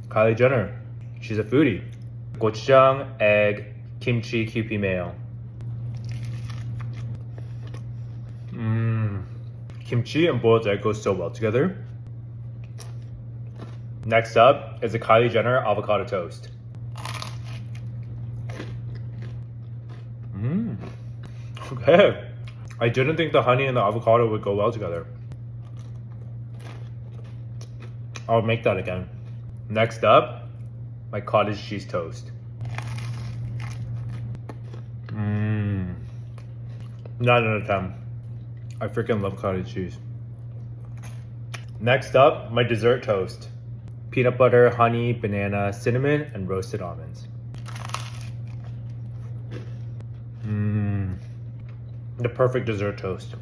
Kylie Jenner. She's a foodie. Gochujang, egg, kimchi, kewpie mayo. Kimchi and boiled egg go so well together. Next up is a Kylie Jenner avocado toast. Okay. I didn't think the honey and the avocado would go well together. I'll make that again. Next up, my cottage cheese toast. 9 out of 10. I freaking love cottage cheese. Next up, my dessert toast. Peanut butter, honey, banana, cinnamon, and roasted almonds. The perfect dessert toast.